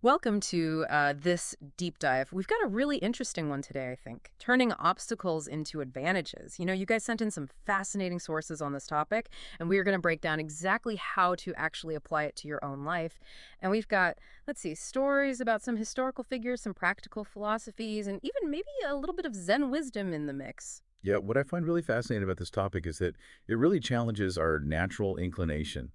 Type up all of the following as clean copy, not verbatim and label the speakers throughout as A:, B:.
A: Welcome to this deep dive. We've got a really interesting one today, I think. Turning obstacles into advantages. You guys sent in some fascinating sources on this topic, and we are going to break down exactly how to actually apply it to your own life. And we've got, let's see, stories about some historical figures, some practical philosophies, and even maybe a little bit of Zen wisdom in the mix.
B: Yeah, what I find really fascinating about this topic is that it really challenges our natural inclination,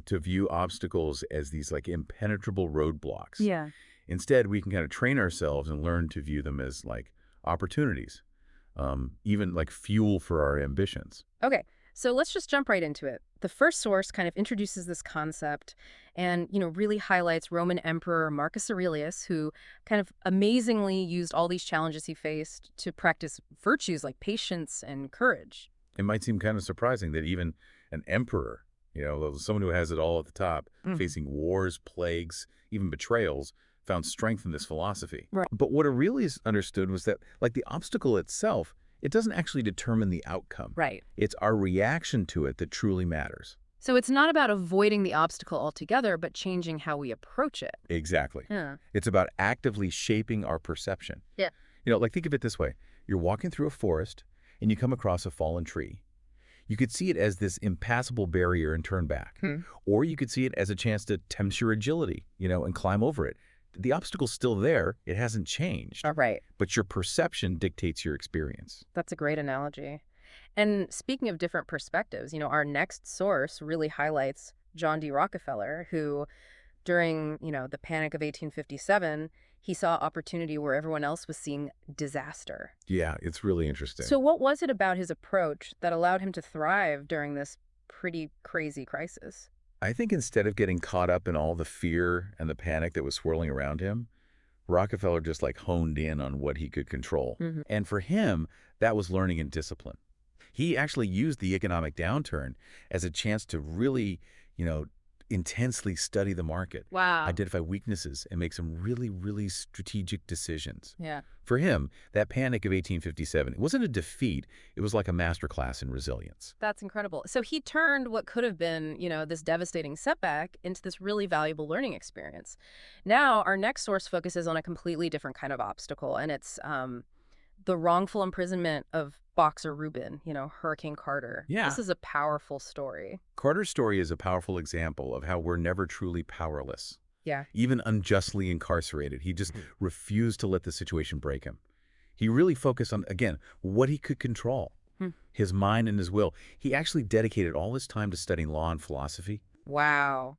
B: to view obstacles as these like impenetrable roadblocks.
A: Yeah.
B: Instead, we can kind of train ourselves and learn to view them as like opportunities, even like fuel for our ambitions.
A: Okay, so let's just jump right into it. The first source kind of introduces this concept and, really highlights Roman Emperor Marcus Aurelius, who kind of amazingly used all these challenges he faced to practice virtues like patience and courage.
B: It might seem kind of surprising that even an emperor, someone who has it all at the top,
A: Mhm.
B: facing wars, plagues, even betrayals, found strength in this philosophy.
A: Right.
B: But what Aurelius understood was that, like the obstacle itself, it doesn't actually determine the outcome.
A: Right.
B: It's our reaction to it that truly matters.
A: So it's not about avoiding the obstacle altogether, but changing how we approach it.
B: Exactly.
A: Yeah.
B: It's about actively shaping our perception.
A: Yeah.
B: Like think of it this way. You're walking through a forest and you come across a fallen tree. You could see it as this impassable barrier and turn back.
A: Hmm.
B: Or you could see it as a chance to tempt your agility, and climb over it. The obstacle's still there. It hasn't changed.
A: All right.
B: But your perception dictates your experience.
A: That's a great analogy. And speaking of different perspectives, our next source really highlights John D. Rockefeller, who during, the Panic of 1857, he saw opportunity where everyone else was seeing disaster.
B: Yeah, it's really interesting.
A: So what was it about his approach that allowed him to thrive during this pretty crazy crisis?
B: I think instead of getting caught up in all the fear and the panic that was swirling around him, Rockefeller just like honed in on what he could control.
A: Hmm.
B: And for him, that was learning and discipline. He actually used the economic downturn as a chance to really, you know, intensely study the market,
A: Wow.
B: identify weaknesses, and make some really, really strategic decisions.
A: Yeah.
B: For him, that panic of 1857, it wasn't a defeat. It was like a masterclass in resilience.
A: That's incredible. So he turned what could have been, this devastating setback into this really valuable learning experience. Now, our next source focuses on a completely different kind of obstacle, and it's the wrongful imprisonment of Boxer Rubin, Hurricane Carter.
B: Yeah.
A: This is a powerful story.
B: Carter's story is a powerful example of how we're never truly powerless.
A: Yeah.
B: Even unjustly incarcerated, he just refused to let the situation break him. He really focused on, again, what he could control,
A: Hmm.
B: his mind and his will. He actually dedicated all his time to studying law and philosophy.
A: Wow.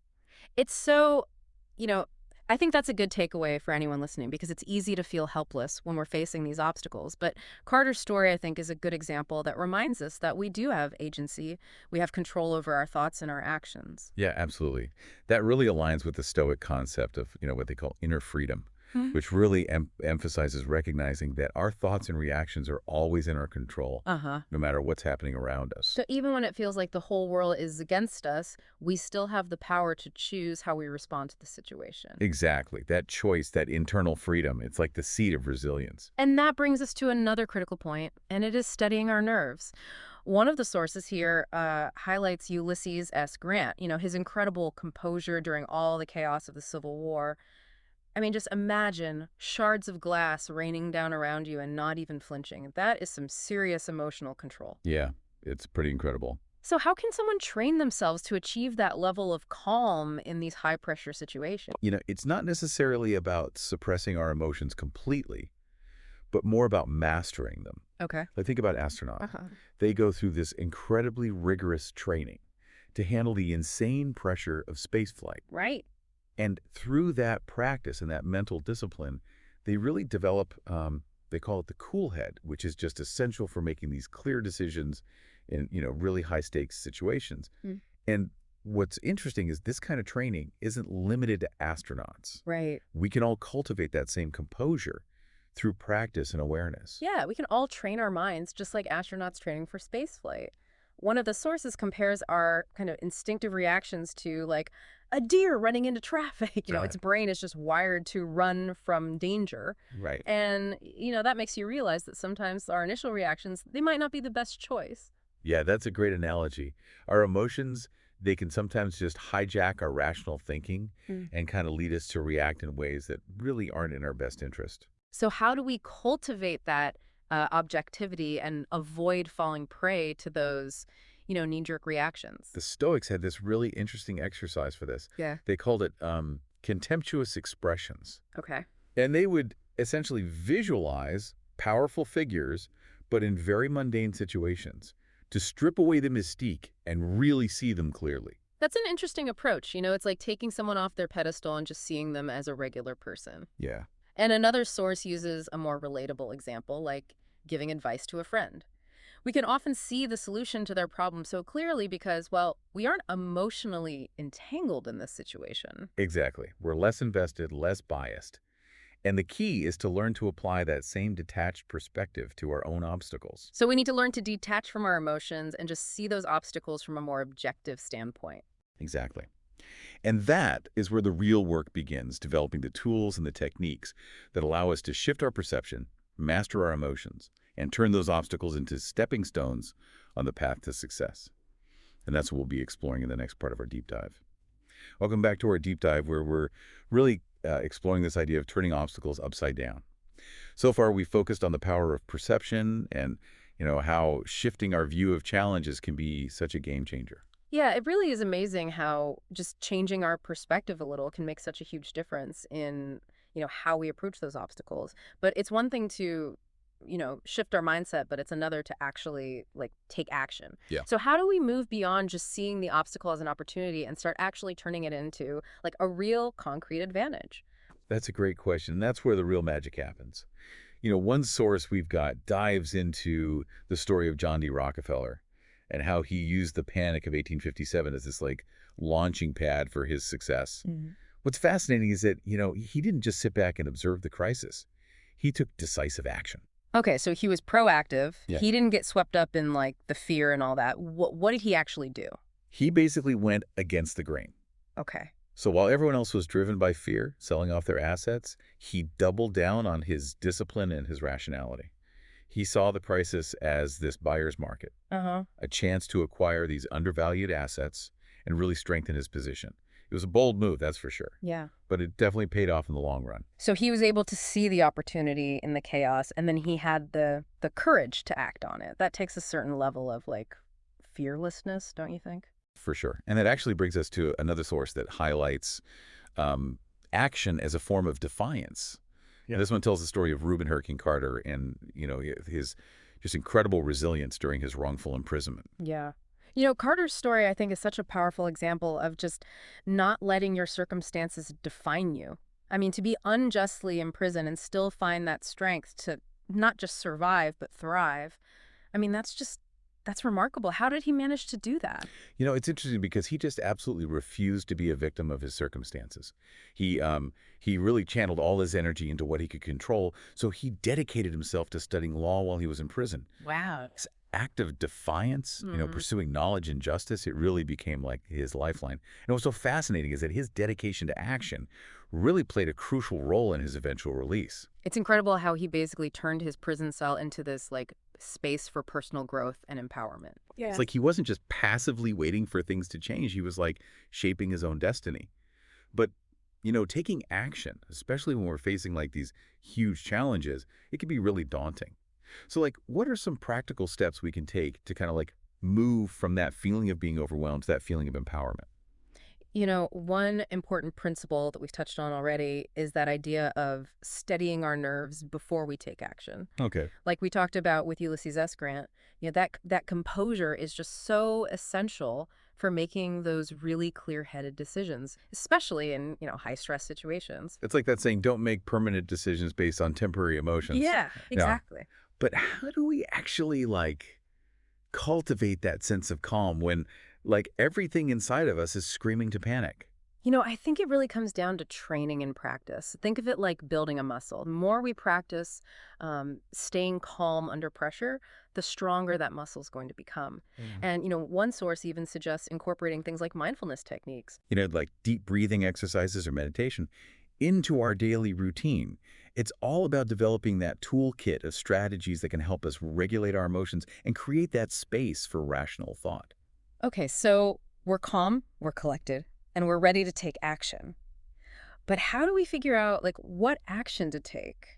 A: It's so, you know, I think that's a good takeaway for anyone listening because it's easy to feel helpless when we're facing these obstacles. But Carter's story, I think, is a good example that reminds us that we do have agency. We have control over our thoughts and our actions.
B: Yeah, absolutely. That really aligns with the Stoic concept of, what they call inner freedom,
A: Hmm.
B: which really emphasizes recognizing that our thoughts and reactions are always in our control,
A: Uh-huh.
B: no matter what's happening around us.
A: So even when it feels like the whole world is against us, we still have the power to choose how we respond to the situation.
B: Exactly. That choice, that internal freedom, it's like the seed of resilience.
A: And that brings us to another critical point, and it is studying our nerves. One of the sources here highlights Ulysses S. Grant, his incredible composure during all the chaos of the Civil War. I mean, just imagine shards of glass raining down around you and not even flinching. That is some serious emotional control.
B: Yeah, it's pretty incredible.
A: So how can someone train themselves to achieve that level of calm in these high-pressure situations?
B: It's not necessarily about suppressing our emotions completely, but more about mastering them.
A: Okay.
B: Like think about astronauts.
A: Uh-huh.
B: They go through this incredibly rigorous training to handle the insane pressure of spaceflight.
A: Right.
B: And through that practice and that mental discipline, they really develop, they call it the cool head, which is just essential for making these clear decisions in, really high stakes situations.
A: Mm.
B: And what's interesting is this kind of training isn't limited to astronauts.
A: Right.
B: We can all cultivate that same composure through practice and awareness.
A: Yeah, we can all train our minds just like astronauts training for spaceflight. One of the sources compares our kind of instinctive reactions to like a deer running into traffic. Its brain is just wired to run from danger.
B: Right.
A: And, that makes you realize that sometimes our initial reactions, they might not be the best choice.
B: Yeah, that's a great analogy. Our emotions they can sometimes just hijack our rational thinking
A: Mm.
B: and kind of lead us to react in ways that really aren't in our best interest.
A: So how do we cultivate that objectivity and avoid falling prey to those, knee-jerk reactions?
B: The Stoics had this really interesting exercise for this.
A: Yeah.
B: They called it contemptuous expressions.
A: Okay.
B: And they would essentially visualize powerful figures, but in very mundane situations, to strip away the mystique and really see them clearly.
A: That's an interesting approach. It's like taking someone off their pedestal and just seeing them as a regular person.
B: Yeah.
A: And another source uses a more relatable example, like giving advice to a friend. We can often see the solution to their problem so clearly because, well, we aren't emotionally entangled in this situation.
B: Exactly. We're less invested, less biased. And the key is to learn to apply that same detached perspective to our own obstacles.
A: So we need to learn to detach from our emotions and just see those obstacles from a more objective standpoint.
B: Exactly. And that is where the real work begins, developing the tools and the techniques that allow us to shift our perception, master our emotions, and turn those obstacles into stepping stones on the path to success. And that's what we'll be exploring in the next part of our deep dive. Welcome back to our deep dive, where we're really exploring this idea of turning obstacles upside down. So far, we've focused on the power of perception and, how shifting our view of challenges can be such a game changer.
A: Yeah, it really is amazing how just changing our perspective a little can make such a huge difference in, how we approach those obstacles. But it's one thing to, shift our mindset, but it's another to actually like take action.
B: Yeah.
A: So how do we move beyond just seeing the obstacle as an opportunity and start actually turning it into like a real concrete advantage?
B: That's a great question. That's where the real magic happens. One source we've got dives into the story of John D. Rockefeller and how he used the Panic of 1857 as this like launching pad for his success.
A: Mhm.
B: What's fascinating is that, he didn't just sit back and observe the crisis. He took decisive action.
A: Okay, so he was proactive.
B: Yeah.
A: He didn't get swept up in like the fear and all that. What did he actually do?
B: He basically went against the grain.
A: Okay.
B: So while everyone else was driven by fear, selling off their assets, he doubled down on his discipline and his rationality. He saw the crisis as this buyer's market,
A: Uh-huh.
B: a chance to acquire these undervalued assets and really strengthen his position. It was a bold move, that's for sure,
A: Yeah.
B: but it definitely paid off in the long run.
A: So he was able to see the opportunity in the chaos, and then he had the courage to act on it. That takes a certain level of like fearlessness, don't you think?
B: For sure. And that actually brings us to another source that highlights action as a form of defiance.
A: Yeah.
B: This one tells the story of Reuben Hurricane Carter and, his just incredible resilience during his wrongful imprisonment.
A: Yeah. Carter's story, I think, is such a powerful example of just not letting your circumstances define you. I mean, to be unjustly imprisoned and still find that strength to not just survive, but thrive. I mean, that's remarkable. How did he manage to do that?
B: It's interesting because he just absolutely refused to be a victim of his circumstances. He really channeled all his energy into what he could control, so he dedicated himself to studying law while he was in prison.
A: Wow.
B: This act of defiance, pursuing knowledge and justice, it really became like his lifeline. And what's so fascinating is that his dedication to action really played a crucial role in his eventual release.
A: It's incredible how he basically turned his prison cell into this like space for personal growth and empowerment. Yeah.
B: It's like he wasn't just passively waiting for things to change. He was like shaping his own destiny. But, taking action, especially when we're facing like these huge challenges, it can be really daunting. So like, what are some practical steps we can take to kind of like move from that feeling of being overwhelmed to that feeling of empowerment?
A: One important principle that we've touched on already is that idea of steadying our nerves before we take action.
B: Okay.
A: Like we talked about with Ulysses S. Grant, that composure is just so essential for making those really clear-headed decisions, especially in, high-stress situations.
B: It's like that saying, don't make permanent decisions based on temporary emotions.
A: Yeah, exactly.
B: But how do we actually like cultivate that sense of calm when like everything inside of us is screaming to panic?
A: I think it really comes down to training and practice. Think of it like building a muscle. The more we practice staying calm under pressure, the stronger that muscle is going to become. And, one source even suggests incorporating things like mindfulness techniques.
B: Like deep breathing exercises or meditation into our daily routine. It's all about developing that toolkit of strategies that can help us regulate our emotions and create that space for rational thought.
A: Okay, so We're calm, we're collected, and we're ready to take action. But how do we figure out, like, what action to take?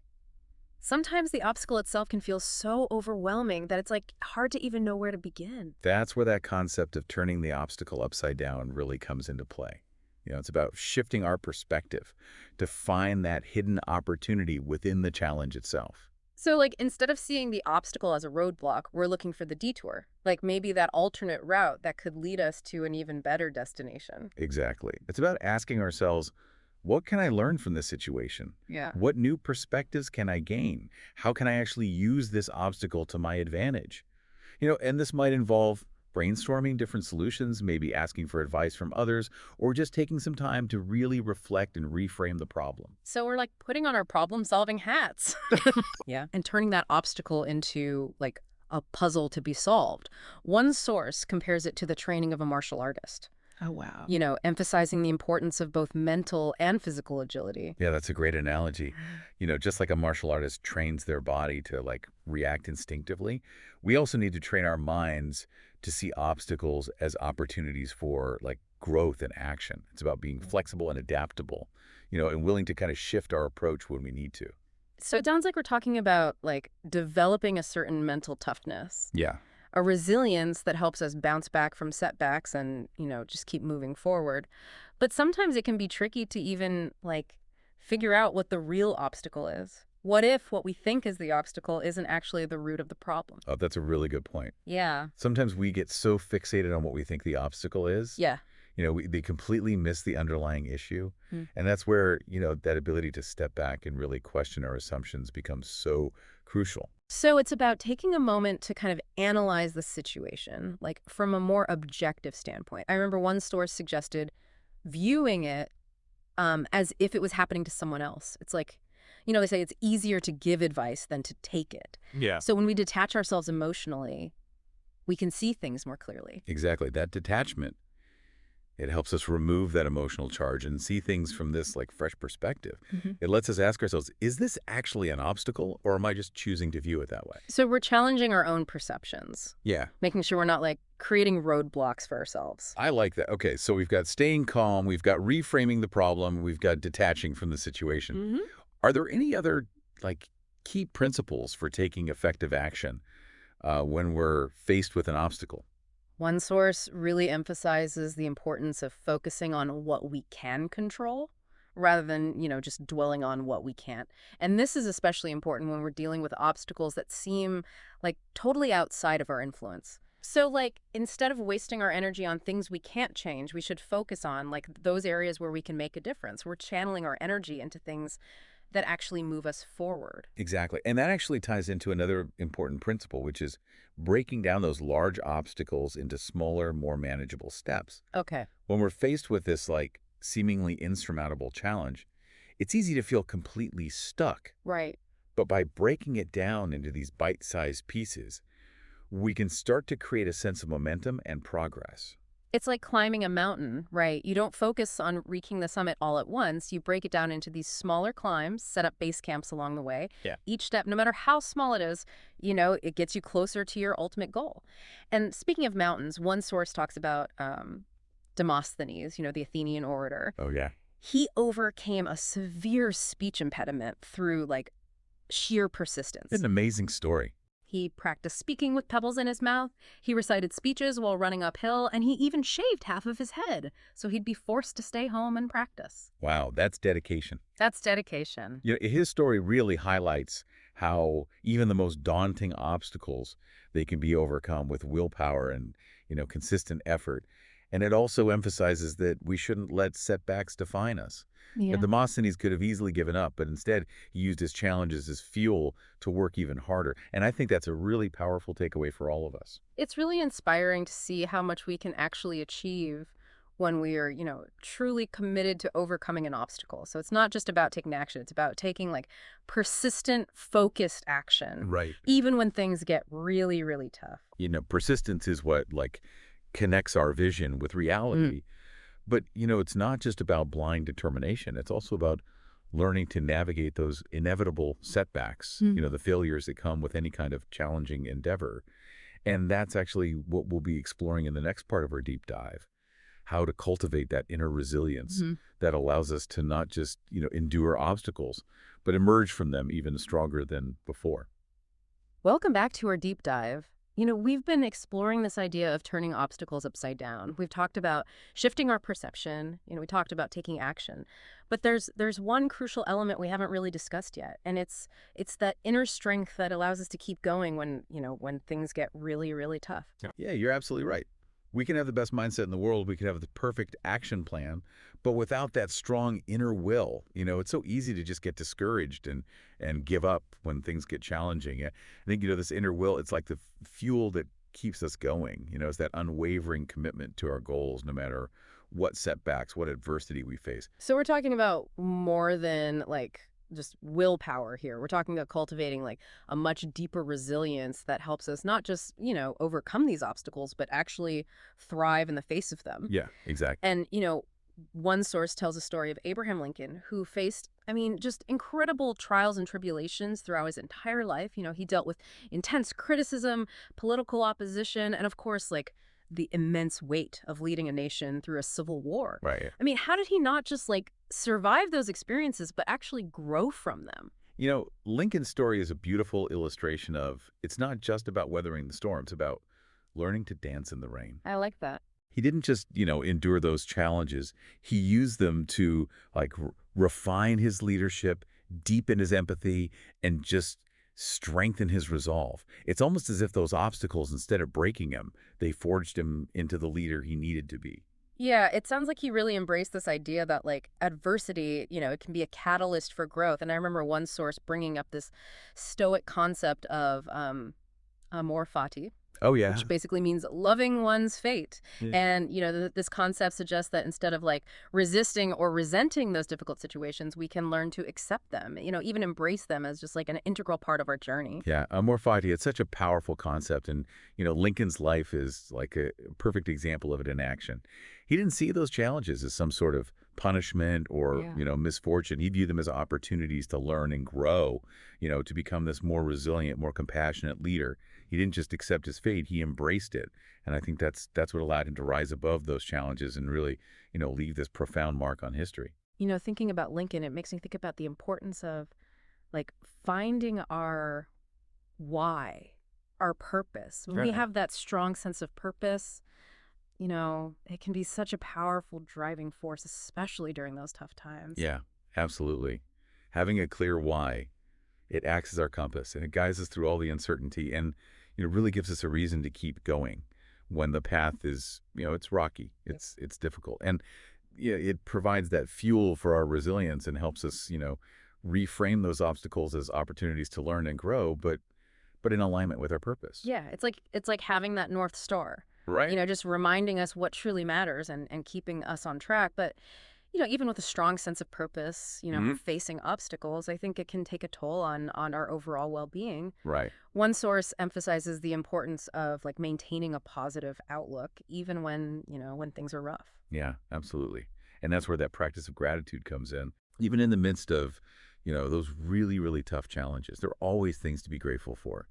A: Sometimes the obstacle itself can feel so overwhelming that it's, like, hard to even know where to begin.
B: That's where that concept of turning the obstacle upside down really comes into play. It's about shifting our perspective to find that hidden opportunity within the challenge itself.
A: So, like, instead of seeing the obstacle as a roadblock, we're looking for the detour. Like, maybe that alternate route that could lead us to an even better destination.
B: Exactly. It's about asking ourselves, what can I learn from this situation?
A: Yeah.
B: What new perspectives can I gain? How can I actually use this obstacle to my advantage? And this might involve brainstorming different solutions, maybe asking for advice from others, or just taking some time to really reflect and reframe the problem.
A: So we're like putting on our problem-solving hats. Yeah. And turning that obstacle into like a puzzle to be solved. One source compares it to the training of a martial artist,
C: Oh, wow.
A: emphasizing the importance of both mental and physical agility.
B: Yeah, that's a great analogy. Just like a martial artist trains their body to react instinctively, we also need to train our minds to see obstacles as opportunities for growth and action. It's about being flexible and adaptable, and willing to kind of shift our approach when we need to.
A: So it sounds like we're talking about like developing a certain mental toughness,
B: Yeah.
A: a resilience that helps us bounce back from setbacks and, just keep moving forward. But sometimes it can be tricky to even figure out what the real obstacle is. What if what we think is the obstacle isn't actually the root of the problem?
B: Oh, that's a really good point.
A: Yeah.
B: Sometimes we get so fixated on what we think the obstacle is.
A: Yeah.
B: They completely miss the underlying issue.
A: Hmm.
B: And that's where, that ability to step back and really question our assumptions becomes so crucial.
A: So it's about taking a moment to kind of analyze the situation, like from a more objective standpoint. I remember one source suggested viewing it as if it was happening to someone else. It's like, they say it's easier to give advice than to take it.
B: Yeah.
A: So when we detach ourselves emotionally, we can see things more clearly.
B: Exactly. That detachment, it helps us remove that emotional charge and see things from this fresh perspective.
A: Mm-hmm.
B: It lets us ask ourselves, is this actually an obstacle, or am I just choosing to view it that way?
A: So we're challenging our own perceptions,
B: Yeah.
A: making sure we're not creating roadblocks for ourselves.
B: I like that. Okay, so we've got staying calm, we've got reframing the problem, we've got detaching from the situation.
A: Mm-hmm.
B: Are there any other key principles for taking effective action when we're faced with an obstacle?
A: One source really emphasizes the importance of focusing on what we can control rather than, just dwelling on what we can't. And this is especially important when we're dealing with obstacles that seem totally outside of our influence. So instead of wasting our energy on things we can't change, we should focus on those areas where we can make a difference. We're channeling our energy into things that actually move us forward.
B: Exactly. And that actually ties into another important principle, which is breaking down those large obstacles into smaller, more manageable steps.
A: Okay.
B: When we're faced with this seemingly insurmountable challenge, it's easy to feel completely stuck.
A: Right.
B: But by breaking it down into these bite-sized pieces, we can start to create a sense of momentum and progress.
A: It's like climbing a mountain, right? You don't focus on reaching the summit all at once. You break it down into these smaller climbs, set up base camps along the way.
B: Yeah.
A: Each step, no matter how small it is, it gets you closer to your ultimate goal. And speaking of mountains, one source talks about Demosthenes, the Athenian orator.
B: Oh, yeah.
A: He overcame a severe speech impediment through sheer persistence.
B: It's an amazing story.
A: He practiced speaking with pebbles in his mouth, he recited speeches while running uphill, and he even shaved half of his head, so he'd be forced to stay home and practice.
B: Wow, that's dedication.
A: That's dedication.
B: His story really highlights how even the most daunting obstacles, they can be overcome with willpower and, consistent effort. And it also emphasizes that we shouldn't let setbacks define us.
A: Yeah.
B: Demosthenes could have easily given up, but instead he used his challenges as fuel to work even harder. And I think that's a really powerful takeaway for all of us.
A: It's really inspiring to see how much we can actually achieve when we are, truly committed to overcoming an obstacle. So it's not just about taking action. It's about taking persistent, focused action.
B: Right.
A: Even when things get really, really tough.
B: Persistence is what connects our vision with reality. But, it's not just about blind determination. It's also about learning to navigate those inevitable setbacks, the failures that come with any kind of challenging endeavor. And that's actually what we'll be exploring in the next part of our deep dive. how to cultivate that inner resilience that allows us to not just, endure obstacles, but emerge from them even stronger than before.
A: Welcome back to our deep dive. We've been exploring this idea of turning obstacles upside down. We've talked about shifting our perception. We talked about taking action. But there's one crucial element we haven't really discussed yet, and it's that inner strength that allows us to keep going when things get really, really tough.
B: Yeah, you're absolutely right. We can have the best mindset in the world. We can have the perfect action plan, but without that strong inner will, it's so easy to just get discouraged and give up when things get challenging. I think, this inner will, it's like the fuel that keeps us going. It's that unwavering commitment to our goals, no matter what setbacks, what adversity we face.
A: So we're talking about more than just willpower here. We're talking about cultivating a much deeper resilience that helps us not just, overcome these obstacles, but actually thrive in the face of them.
B: Yeah, exactly.
A: And, one source tells a story of Abraham Lincoln, who faced, just incredible trials and tribulations throughout his entire life. He dealt with intense criticism, political opposition, and of course, the immense weight of leading a nation through a civil war.
B: Right.
A: How did he not just survive those experiences, but actually grow from them?
B: Lincoln's story is a beautiful illustration of it's not just about weathering the storm, it's about learning to dance in the rain.
A: I like that.
B: He didn't just, endure those challenges. He used them to refine his leadership, deepen his empathy, and just strengthen his resolve. It's almost as if those obstacles, instead of breaking him, they forged him into the leader he needed to be.
A: Yeah, it sounds like he really embraced this idea that adversity, it can be a catalyst for growth. And I remember one source bringing up this Stoic concept of amor fati,
B: Oh, yeah.
A: which basically means loving one's fate.
B: Yeah.
A: And, this concept suggests that instead of resisting or resenting those difficult situations, we can learn to accept them, even embrace them as just an integral part of our journey.
B: Yeah, amor fati, it's such a powerful concept. And, Lincoln's life is like a perfect example of it in action. He didn't see those challenges as some sort of punishment or,
A: Yeah.
B: misfortune. He viewed them as opportunities to learn and grow, to become this more resilient, more compassionate leader. He didn't just accept his fate, he embraced it. And I think that's what allowed him to rise above those challenges and really, leave this profound mark on history.
A: Thinking about Lincoln, it makes me think about the importance of finding our why, our purpose. When we
B: Right.
A: have that strong sense of purpose, it can be such a powerful driving force, especially during those tough times.
B: Yeah, absolutely. Having a clear why, it acts as our compass and it guides us through all the uncertainty and, really gives us a reason to keep going when the path is, it's rocky, it's difficult. And yeah, it provides that fuel for our resilience and helps us, reframe those obstacles as opportunities to learn and grow, but in alignment with our purpose.
A: Yeah, it's like having that North Star,
B: Right.
A: just reminding us what truly matters and keeping us on track. But even with a strong sense of purpose, facing obstacles, I think it can take a toll on our overall well-being.
B: Right.
A: One source emphasizes the importance of maintaining a positive outlook, even when things are rough.
B: Yeah, absolutely. And that's where that practice of gratitude comes in. Even in the midst of, those really, really tough challenges, there are always things to be grateful for.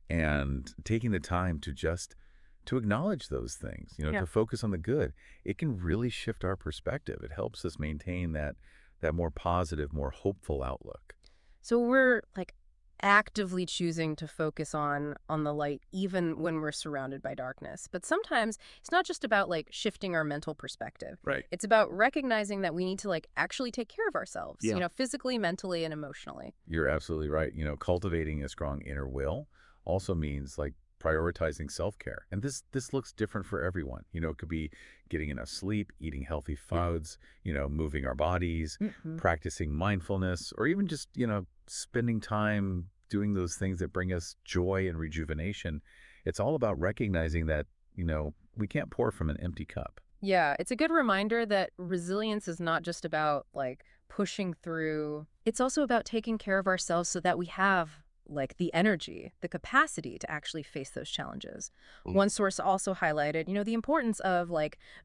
B: And taking the time to acknowledge those things,
A: Yeah.
B: to focus on the good, it can really shift our perspective. It helps us maintain that more positive, more hopeful outlook.
A: So we're actively choosing to focus on the light even when we're surrounded by darkness. But sometimes it's not just about shifting our mental perspective.
B: Right.
A: It's about recognizing that we need to actually take care of ourselves,
B: Yeah.
A: Physically, mentally, and emotionally.
B: You're absolutely right. Cultivating a strong inner will also means prioritizing self-care. And this looks different for everyone. It could be getting enough sleep, eating healthy foods, moving our bodies, practicing mindfulness, or even just, spending time doing those things that bring us joy and rejuvenation. It's all about recognizing that, we can't pour from an empty cup.
A: Yeah, it's a good reminder that resilience is not just about pushing through. It's also about taking care of ourselves so that we have the energy, the capacity to actually face those challenges. One source also highlighted, the importance of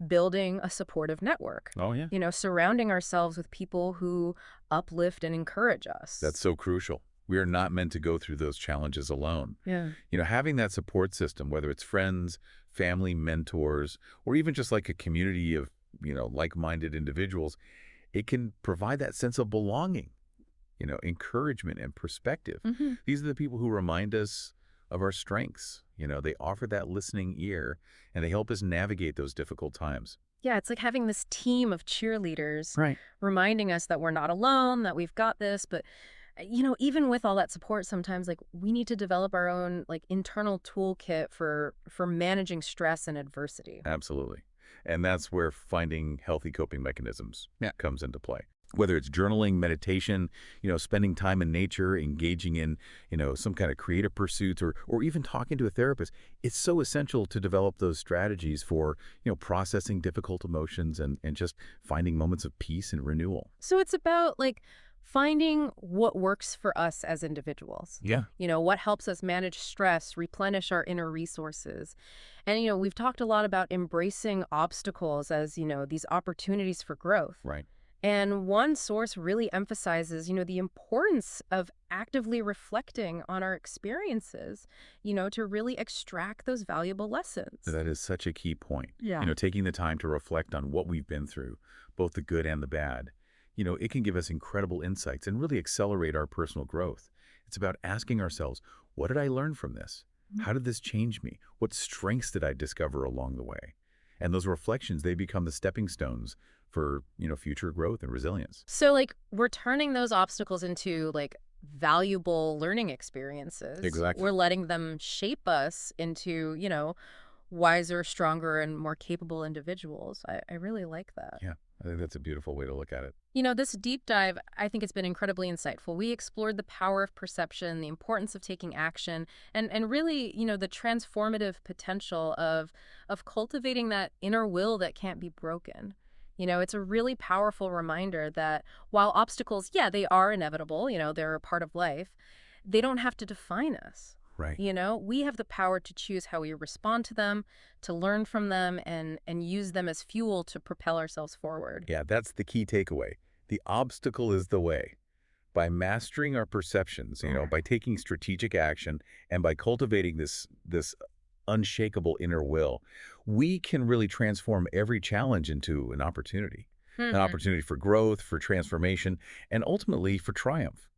A: building a supportive network,
B: Oh, yeah.
A: surrounding ourselves with people who uplift and encourage us.
B: That's so crucial. We are not meant to go through those challenges alone.
A: Yeah.
B: Having that support system, whether it's friends, family, mentors, or even just a community of like-minded individuals, it can provide that sense of belonging, encouragement and perspective.
A: Hmm.
B: These are the people who remind us of our strengths. They offer that listening ear, and they help us navigate those difficult times.
A: Yeah, it's like having this team of cheerleaders
B: Right.
A: reminding us that we're not alone, that we've got this. But, even with all that support, sometimes like we need to develop our own like internal toolkit for managing stress and adversity.
B: Absolutely. And that's where finding healthy coping mechanisms comes into play. Whether it's journaling, meditation, spending time in nature, engaging in, some kind of creative pursuits, or even talking to a therapist, it's so essential to develop those strategies for, processing difficult emotions and just finding moments of peace and renewal.
A: So it's about like finding what works for us as individuals.
B: Yeah.
A: What helps us manage stress, replenish our inner resources. And, we've talked a lot about embracing obstacles as, these opportunities for growth.
B: Right.
A: And one source really emphasizes, the importance of actively reflecting on our experiences, to really extract those valuable lessons.
B: That is such a key point.
A: Yeah.
B: Taking the time to reflect on what we've been through, both the good and the bad, it can give us incredible insights and really accelerate our personal growth. It's about asking ourselves, what did I learn from this? How did this change me? What strengths did I discover along the way? And those reflections, they become the stepping stones for, future growth and resilience.
A: So, like, we're turning those obstacles into, like, valuable learning experiences.
B: Exactly.
A: We're letting them shape us into, wiser, stronger, and more capable individuals. I really like that.
B: Yeah, I think that's a beautiful way to look at it.
A: This deep dive, I think it's been incredibly insightful. We explored the power of perception, the importance of taking action, and really, the transformative potential of cultivating that inner will that can't be broken. It's a really powerful reminder that while obstacles, yeah, they are inevitable, they're a part of life, they don't have to define us.
B: Right.
A: We have the power to choose how we respond to them, to learn from them, and use them as fuel to propel ourselves forward.
B: Yeah, that's the key takeaway. The obstacle is the way. By mastering our perceptions, by taking strategic action and by cultivating this unshakable inner will, we can really transform every challenge into an opportunity
A: Hmm.
B: for growth, for transformation, and ultimately for triumph.